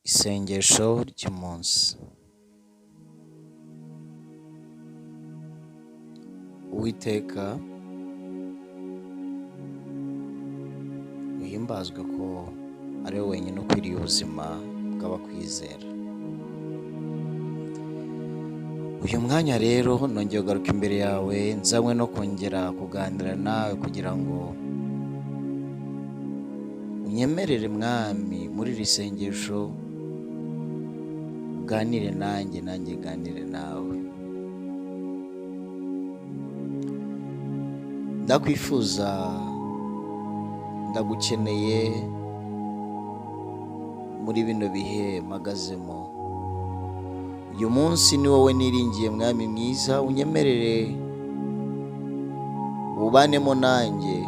Isengesho ry'umunsi. Uwiteka uhimbazwe ko ari wowe wenyine ukwiriye ubuzima bw'abakwizera. Uyu mwanya rero nongeye kugaruka imbere yawe nzanywe no kongera kuganira nawe kugira ngo unyemerere mwami muri iri sengesho uganire nanjye ganire nawe. Ndakwifuza, ndagukeneye muri bino bihe mpagazemo. Uyu munsi ni wowe niringiye mwami mwiza, unyemerere ubanemo nanjye,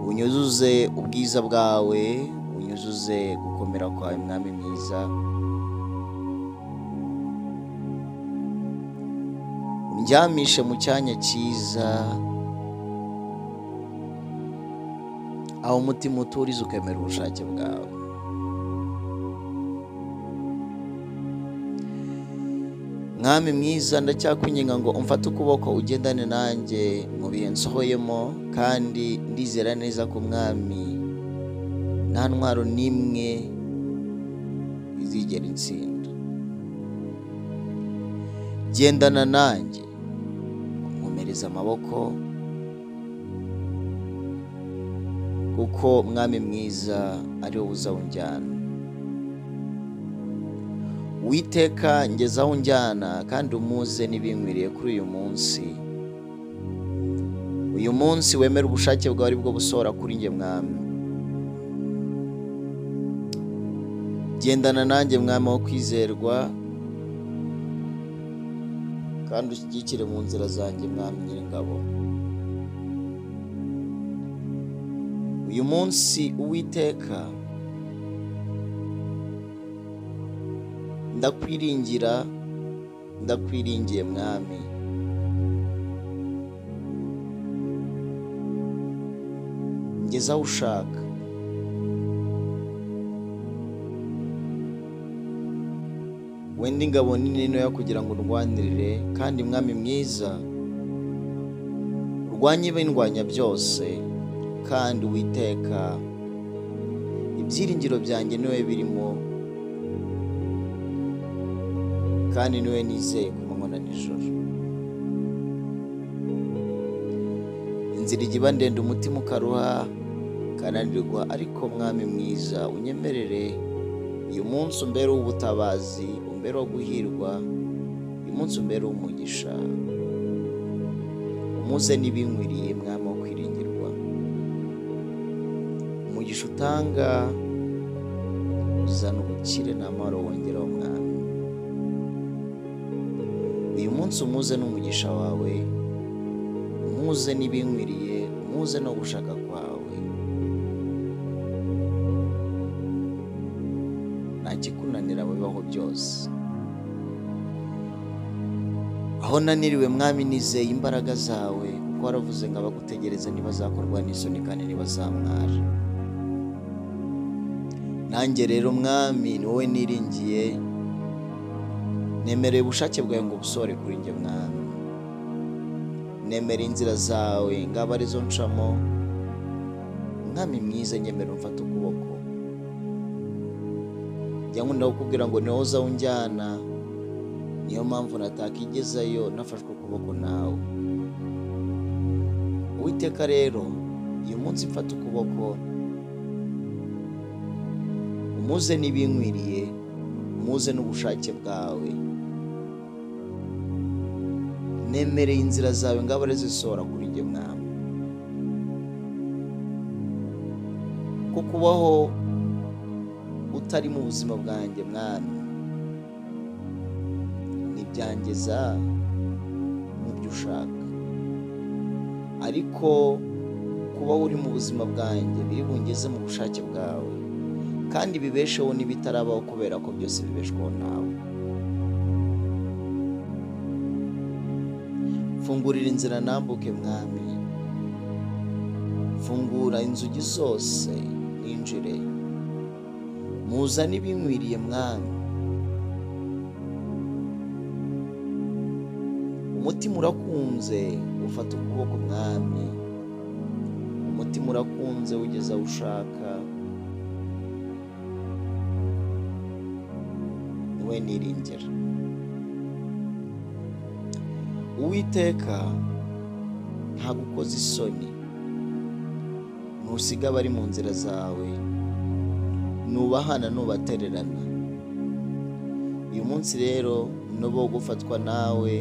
unyuzuze ubwiza bwawe, unyuzuze gukomera kwawe mwami mwiza. Undyamishe mu cyanya cyiza, aho umutima uturiza ukemera ubushake bwawe. Mwami mwiza, ndacyakwinginga ngo umfate ukuboko ugendane nanjye mu bihe nsohoyemo, kandi ndizera neza ko mwami nta ntwaro n'imwe izigera intsinda. Gendana nanjye, nkomereza amaboko, kuko mwami mwiza ari wowe uzawunjyana. Uwiteka ngeza aho unjyana, kandi umuze n'ibinkwiriye kuri uyu munsi. Uyu munsi wemere ubushake bwawe ari bwo busohora kuri njye mwami. Gendana nanjye mwami wo kwizerwa, kandi ushyigikire mu nzira zanjye mwami nyir'ingabo. Uyu munsi Uwiteka ndakwiringiye mwami. Ngeza aho ushaka, wenda ingabo nini ntoya kugira ngo urwanirire, kandi mwami mwiza urwanye ibindwanya byose. Kandi Uwiteka ibyiringiro byanjye niwe birimo, kandi niwe nizeye ku manywa na nijoro. Inzira ijya iba ndende, umutima ukaruha ukananirwa, ariko mwami mwiza unyemerere uyu munsi umbere w'ubutabazi, umbere wo guhirwa, uyu munsi umbere w'umugisha. Umuze n'ibinkwiriye mwami wo kwiringirwa. Umugisha utanga uzana ubukire n'amahoro wongeraho mwami. Uyu munsi umuze n'umugisha wawe, umuze n'ibinkwiriye, umuze no gushaka kwawe. Nta kikunanira mu bibaho byose. Aho naniriwe mwami nizeye imbaraga zawe, kuko waravuze ngo abagutegereza ntibazakorwa n'isoni kandi ntibazamwara. Nanjye rero mwami ni wowe niringiye, nemereye ubushake bwawe ngo busohore kuri njye mwami. Nemereye inzira zawe ngaba arizo ncamo, mwami mwiza nyemerera umfate ukuboko. Jya nkunda kukubwira ngo ni wowe uzawunjyana, niyo mpamvu natakigezayo nafashwe ukuboko nawe. Uwiteka rero uyu munsi mfata ukuboko, umuze n'ibinkwiriye, umuze n'ubushake bwawe. Nemereye inzira zawe ngaba arizo zisohora kuri njye mwami. Ko kubaho utari mu buzima bwanjye mwami ntibyangeza mu byo ushaka, ariko kubaho uri mu buzima bwanjye biri bungeze mu bushake bwawe, kandi bibesheho n'ibitarabaho, kubera ko byose bibeshwaho nawe. Fungurira inzira nambuke mwami, fungura inzugi zose ninjire, muzane ibinkwiriye mwami. Umutima urakunze ufata ukuboko mwami, umutima urakunze ugeze aho ushaka, niwe niringira. Uwiteka ntabwo ukoze isoni, ntusiga abari mu nzira zawe, nubahana nubatererana. Uyu munsi rero nubo gufatwa nawe,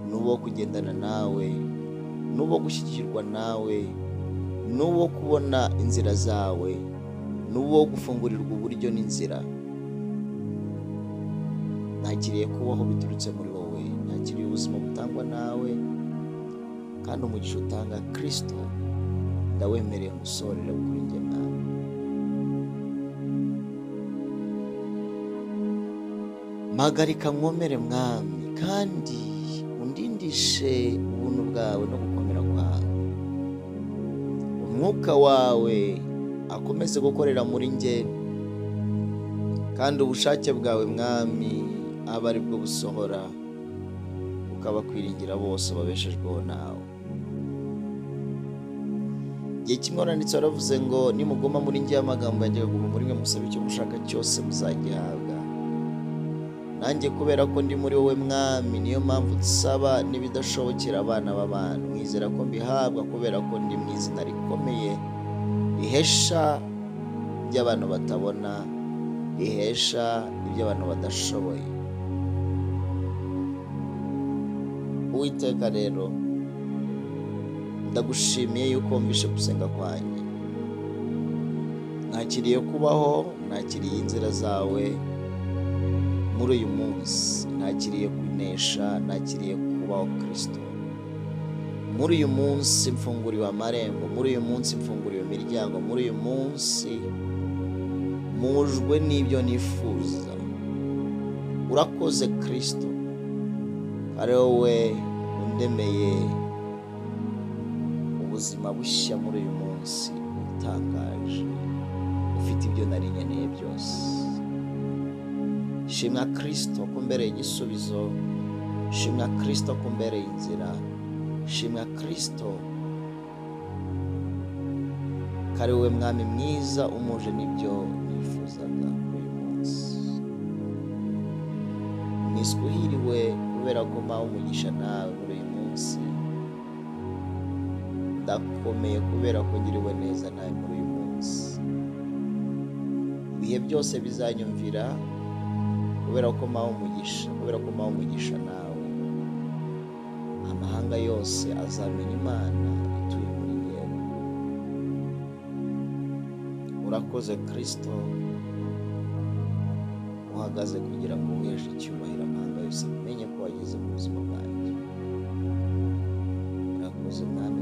nubo kugendana nawe, nubo gushyigikirwa nawe, nubo kubona inzira zawe, nubo gufungurirwa uburyo n'inzira. Nakiriye kubaho biturutse muri wowe, nakiriye ubuzima butangwa nawe, kandi umugisha utanga Kristo ndawemereye ngusorera kuri njye mwami. Mpagarika nkomere mwami, kandi undindishe ubuntu bwawe no gukomera kwawe. Umwuka wawe akomeze gukorera muri njye, kandi ubushake bwawe mwami abe ari bwo busohora, ukaba kwiringira bose babeshejweho nawe. Igihe kimwe waranditse waravuze ngo nimuguma muri njye amagambo yanjye akaguma muri mwe, musabe icyo mushaka cyose muzagihabwa. Nanjye kubera ko ndi muri wowe mwami, niyo mpamvu nsaba n'ibidashobokera abana b'abantu, mwizera ko mbihabwa kubera ko ndi mu izina rikomeye rihesha ibyo abantu batabona, rihesha ibyo abantu badashoboye. Uwiteka rero ndagushimiye yuko wumvishe gusenga kwanjye. Nakiriye kubaho, nakiriye inzira zawe muri uyu munsi, nakiriye kunesha, nakiriye kubaho Kristo. Muri uyu munsi mfunguriwe amarembo, muri uyu munsi mfunguriwe imiryango, muri uyu munsi mujwe n'ibyo nifuza. Urakoze Kristo, ari wowe undemeye ubuzima bushya muri uyu munsi utangaje, ufite ibyo nari nkeneye byose. Shimwa Kristo ko mbereye igisubizo, shimwa Kristo ko mbereye inzira, shimwa Kristo ko ari wowe mwami mwiza umuje n'ibyo nifuzaga uyu munsi. Niswihiriwe kubera ko mpawe umugisha nawe muri uyu munsi. Ndakomeye kubera ko ngiriwe neza nawe muri uyu munsi. Ibihe byose bizanyumvira kubera ko mpawe umugisha, kubera ko mpawe umugisha nawe. Amahanga yose azamenya Imana ituye muri yewe. Urakoze Kristo, uhagaze kugira ngo uheshe icyubahiro amahanga yose amenye ko wageze mu buzima bwanjye. Urakoze mwami.